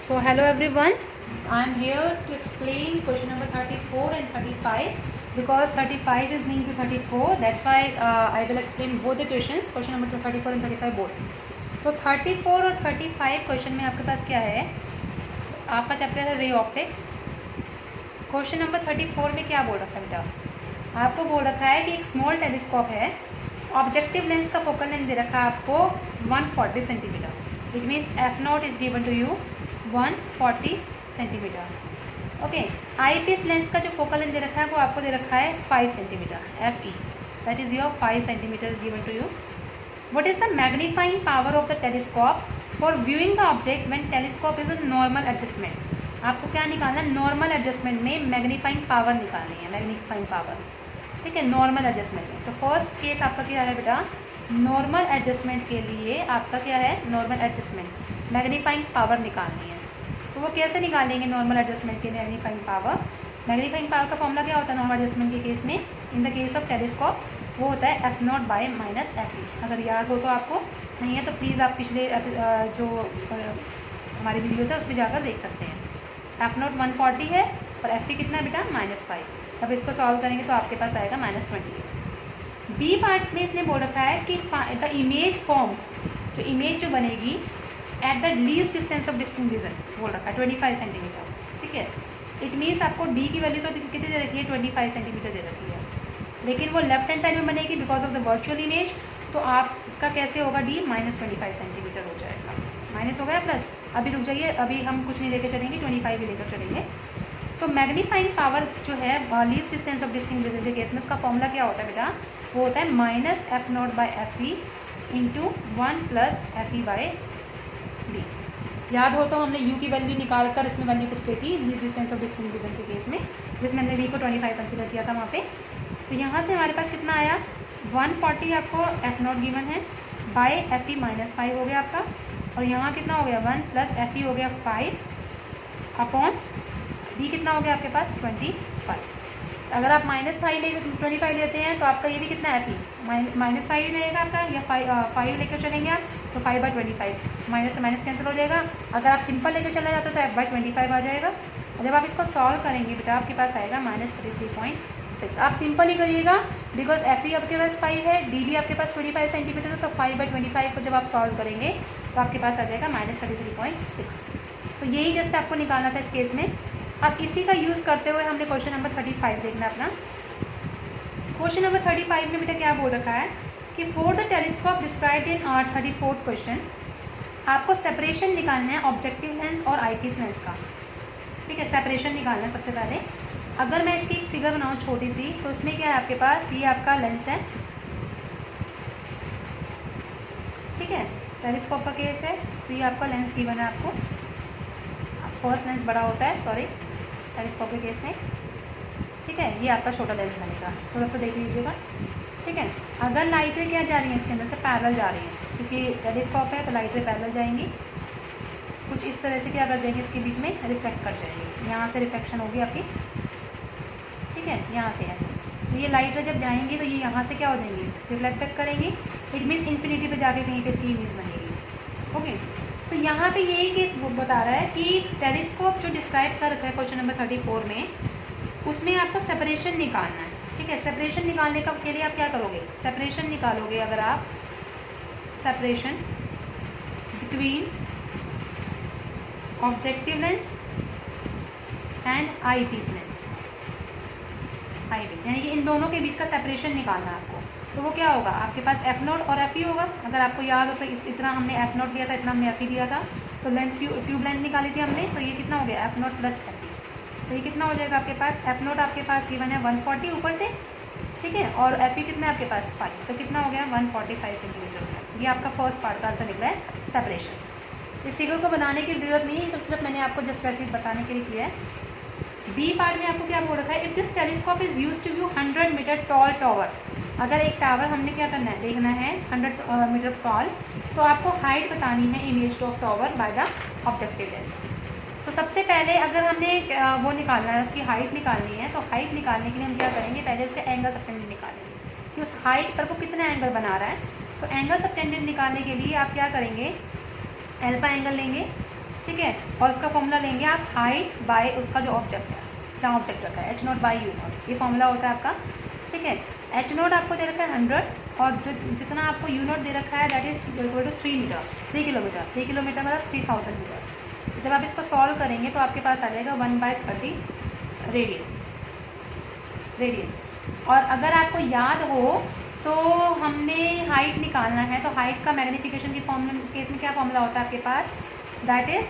So hello everyone, I am here to explain question number 34 and 35 because 35 is linked to 34. That's why I will explain both the questions, question number 34 and 35 both. तो 34 और 35 question में आपके पास क्या है, आपका chapter है ray optics. Question number 34 में क्या बोल रखा है बेटा, आपको बोल रखा है कि एक स्मॉल टेलीस्कोप है, ऑब्जेक्टिव लेंस का फोकल लेंथ दे रखा है आपको 140 centimetre. It means F nought is given to you 140 centimetre. Okay, eyepiece lens का जो फोकल लेंथ दे रखा है वो आपको दे रखा है 5 centimetre F E, that is your 5 centimetre is given to you. What is the magnifying power of the telescope for viewing the object when telescope is a normal adjustment. आपको क्या निकालना है, नॉर्मल एडजस्टमेंट में magnifying power निकालनी है, magnifying power, ठीक है, normal adjustment में। तो फर्स्ट केस आपका क्या है बेटा, नॉर्मल एडजस्टमेंट के लिए आपका क्या है, नॉर्मल एडजस्टमेंट मैग्नीफाइंग पावर निकालनी है। तो वो कैसे निकालेंगे नॉर्मल एडजस्टमेंट के लिए मैग्नीफाइंग पावर? मैग्नीफाइंग पावर का फॉर्मूला क्या होता है नॉर्मल एडजस्टमेंट के केस में, in the case of telescope वो होता है F not by minus F E. अगर याद हो तो आपको, नहीं है तो प्लीज़ आप पिछले जो हमारी वीडियोस है उस पर जाकर देख सकते हैं। एफ नॉट 140 है और एफ ई कितना है बेटा, -5। अब इसको सॉल्व करेंगे तो आपके पास आएगा -20। बी पार्ट में इसने बोल रखा है कि द इमेज फॉर्म, जो इमेज जो बनेगी at the least distance of distinct vision बोल रखा है 25 सेंटीमीटर, ठीक है। इट मीन्स आपको डी की वैल्यू तो कितनी दे रखी है, 25 सेंटीमीटर दे रखी है, लेकिन वो लेफ्ट हैंड साइड में बनेगी because of the virtual image. तो आपका कैसे होगा, डी -25 सेंटीमीटर हो जाएगा, माइनस हो गया प्लस। अभी रुक जाइए, अभी हम कुछ नहीं लेकर चलेंगे, 25 ही लेकर चलेंगे। तो मैग्नीफाइंग पावर जो है least distance of distinct vision के केस में उसका फॉर्मूला क्या होता है बेटा, वो होता है -f0 by F E into 1 plus F E by D. याद हो तो हमने u की वैल्यू निकाल कर इसमें वैल्यू पुट की थी least distance of distinct vision के केस में, जिसमें हमने v को 25 कंसिडर किया था वहाँ पे। तो यहाँ से हमारे पास कितना आया, 140 आपको एफ नॉट गिवन है बाई एफ ई -5 हो गया आपका, और यहाँ कितना हो गया 1 प्लस एफ ई हो गया 5 अपॉन डी कितना हो गया आपके पास 25। अगर आप -25 लेते हैं तो आपका ये भी कितना है, एफ ई -5 ही रहेगा आपका, या 5 लेकर चलेंगे आप तो 5/25, माइनस से माइनस कैंसिल हो जाएगा। अगर आप सिंपल लेकर चला जाते हो तो f/25 आ जाएगा। और जब आप इसको सॉल्व करेंगे बेटा आपके पास आएगा -33.6। आप सिंपल ही करिएगा बिकॉज एफ ई आपके पास 5 है, डी भी आपके पास 25 सेंटीमीटर है, तो 5/25 को जब आप सॉल्व करेंगे तो आपके पास आ जाएगा -33.6। तो यही जस्ट आपको निकालना था इस केस में। अब इसी का यूज़ करते हुए हमने क्वेश्चन नंबर 35 देखना अपना। क्वेश्चन नंबर 35 में बेटा क्या बोल रखा है कि for the telescope described in 34th question, आपको सेपरेशन निकालना है ऑब्जेक्टिव लेंस और आईपीस लेंस का, ठीक है। सेपरेशन निकालना है सबसे पहले। अगर मैं इसकी एक फिगर बनाऊँ छोटी सी, तो इसमें क्या है आपके पास, ये आपका लेंस है, ठीक है, टेलीस्कोप का केस है, तो ये आपका लेंस गिवन है आपको। फर्स्ट लेंस बड़ा होता है, सॉरी, टेलीस्कोप के केस में, ठीक है। ये आपका छोटा लेंस बनेगा, थोड़ा सा देख लीजिएगा, ठीक है। अगर लाइट रे क्या जा रही है इसके अंदर से, पैरेलल जा रही है, क्योंकि टेलीस्कोप है तो लाइट रे पैरेलल जाएंगी, कुछ इस तरह से क्या कर जाएंगे, इसके बीच में रिफ्लेक्ट कर जाएंगी, यहाँ से रिफ्लेक्शन होगी आपकी, ठीक है, यहाँ से ऐसे। तो ये लाइट रे जब जाएंगी तो ये यहाँ से क्या हो जाएंगी, रिफ्लेक्ट बैक करेंगी। इट मीन्स इन्फिनिटी पे जाके कहीं पे इसकी इमेज बनेगी, ओके। तो यहाँ पे यही केस बता रहा है कि टेलीस्कोप जो डिस्क्राइब कर रखा है क्वेश्चन नंबर 34 में, उसमें आपको सेपरेशन निकालना है, ठीक है। सेपरेशन निकालने का के लिए आप क्या करोगे, सेपरेशन निकालोगे अगर आप, separation between objective lens and eyepiece lens, eyepiece यानी कि इन दोनों के बीच का सेपरेशन निकालना है आपको। तो वो क्या होगा, आपके पास एफ नॉट और एफ ई होगा। अगर आपको याद हो तो इतना हमने एफ नॉट लिया था, इतना हमने एफ ई लिया था, तो लेंथ ट्यूब लेंथ निकाली थी हमने, तो ये कितना हो गया F not plus F E. तो ये कितना हो जाएगा आपके पास, एफ नॉट आपके पास गिवन है 140 ऊपर से, ठीक है, और एफ ई कितना है आपके पास 5, तो कितना हो गया 145 सेंटीमीटर हो गया। ये आपका फर्स्ट पार्ट का आंसर निकला है, सेपरेशन। इस फिगर को बनाने की जरूरत नहीं है, तो सिर्फ मैंने आपको जस्ट वैसे ही बताने के लिए किया है। बी पार्ट में आपको क्या बोल रखा है, if this telescope is use to view 100 metre tall tower. अगर एक टावर हमने क्या करना है, देखना है 100 मीटर टॉल, तो आपको हाइट बतानी है image of tower by the objective lens. तो सबसे पहले अगर हमने वो निकालना है, उसकी हाइट निकालनी है, तो हाइट निकालने के लिए हम क्या करेंगे, पहले उसके एंगल सबटेंडेंट निकालेंगे कि उस हाइट पर वो कितना एंगल बना रहा है। तो एंगल सबटेंडेंट निकालने के लिए आप क्या करेंगे, एल्फा एंगल लेंगे, ठीक है। और उसका फॉर्मूला लेंगे आप हाइट बाय उसका जो ऑब्जेक्ट है, जहाँ ऑब्जेक्ट रखा है, h0 बाई u0, ये फॉर्मूला होता है आपका। ठीक है, h0 आपको दे रखा है 100 और जो जितना आपको u0 दे रखा है that is equal to 3 metre, 3 kilometre, 3 kilometre मतलब 3000 मीटर। जब आप इसको सॉल्व करेंगे तो आपके पास आ जाएगा 1/30 रेडियन। और अगर आपको याद हो तो हमने हाइट निकालना है, तो हाइट का मैग्नीफिकेशन की केस में क्या फॉर्मूला होता है आपके पास, that is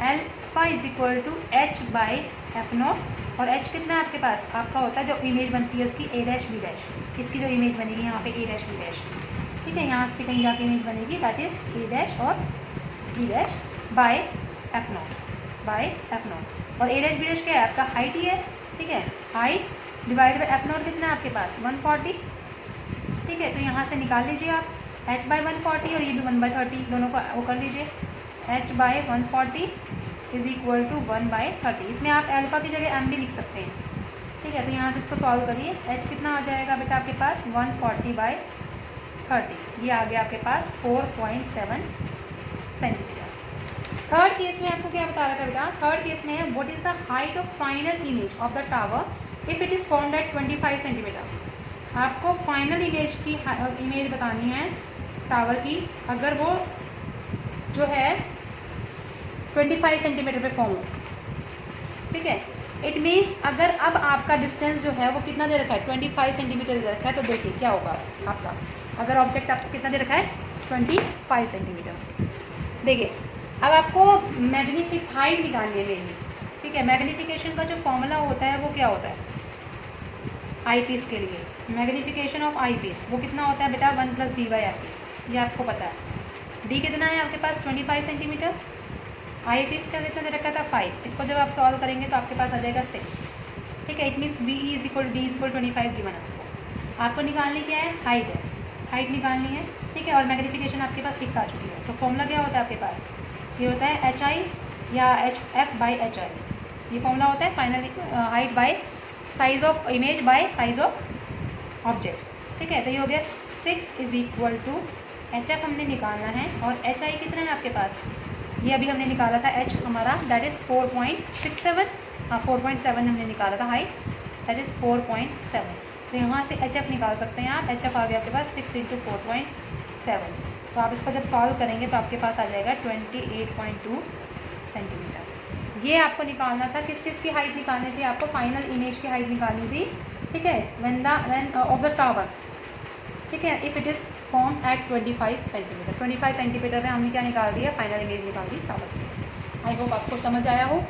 alpha is equal to h by f0। और h कितना है आपके पास, आपका होता है जो इमेज बनती है उसकी a डैश b डैश, इसकी जो इमेज बनेगी यहाँ पे a डैश b डैश, ठीक है, यहाँ पे कहीं जाके इमेज बनेगी दैट इज a डैश और b डैश बाय f0 और a डैश b डैश क्या है आपका हाइट ही है। ठीक है, हाइट डिवाइड बाई f0 कितना है आपके पास 140। ठीक है, तो यहाँ से निकाल लीजिए आप h बाई 140 और ये भी 1/30, दोनों को वो कर लीजिए, h by 140 is equal to 1/30। इसमें आप अल्फा की जगह m भी लिख सकते हैं। ठीक है, तो यहाँ से इसको सॉल्व करिए, h कितना आ जाएगा बेटा आपके पास 140/30, ये आ गया आपके पास 4.7 सेंटीमीटर। थर्ड केस में आपको क्या बता रहा था बेटा, थर्ड केस में है what is the height of final image of the tower if it is formed at 25 centimetre. आपको फाइनल इमेज की इमेज बतानी है टावर की, अगर वो जो है 25 सेंटीमीटर पे फॉर्म हो। ठीक है, इट मीन्स अगर अब आपका डिस्टेंस जो है वो कितना दे रखा है 25 सेंटीमीटर दे रखा है, तो देखिए क्या होगा आपका, अगर ऑब्जेक्ट आपको कितना दे रखा है 25 सेंटीमीटर। देखिए अब आपको मैग्नीफिक हाइट निकालनी है मेनली। ठीक है, मैग्नीफिकेशन का जो फॉर्मूला होता है वो क्या होता है आई पीस के लिए, मैग्नीफिकेशन ऑफ आई पीस वो कितना होता है बेटा 1 + d/f, ये आपको पता है। डी कितना है आपके पास 25 सेंटीमीटर, आई पीस का कितना दे रखा था 5, इसको जब आप सॉल्व करेंगे तो आपके पास आ जाएगा 6। ठीक है, it means B is equal D is equal 25 given आपको निकालनी क्या है हाइट है, हाइट निकालनी है। ठीक है, और मैग्नीफिकेशन आपके पास 6 आ चुकी है, तो फॉर्मूला क्या होता है आपके पास, ये होता है एच आई या एफ बाई एच आई, ये फॉर्मूला होता है final height by size of image by size of object. ठीक है, तो ये हो गया 6 is equal to H F हमने निकालना है और एच आई कितना है आपके पास, ये अभी हमने निकाला था एच हमारा दैट इज़ 4.67, हाँ 4.7 हमने निकाला था हाइट दैट इज़ 4.7। तो यहाँ से एच एफ निकाल सकते हैं आप, एच एफ आ गया आपके पास 6 × 4.7। तो आप इसको जब सॉल्व करेंगे तो आपके पास आ जाएगा 28.2 सेंटीमीटर। ये आपको निकालना था, किस चीज़ की हाइट निकालनी थी आपको, फाइनल इमेज की हाइट निकालनी थी। ठीक है, व्हेन ऑफ द टावर। ठीक है, if it is form at 25 centimetre, 25 centimetre में हमने क्या निकाल दिया फाइनल इमेज निकाल दी टावर की। आई होप आपको समझ आया हो।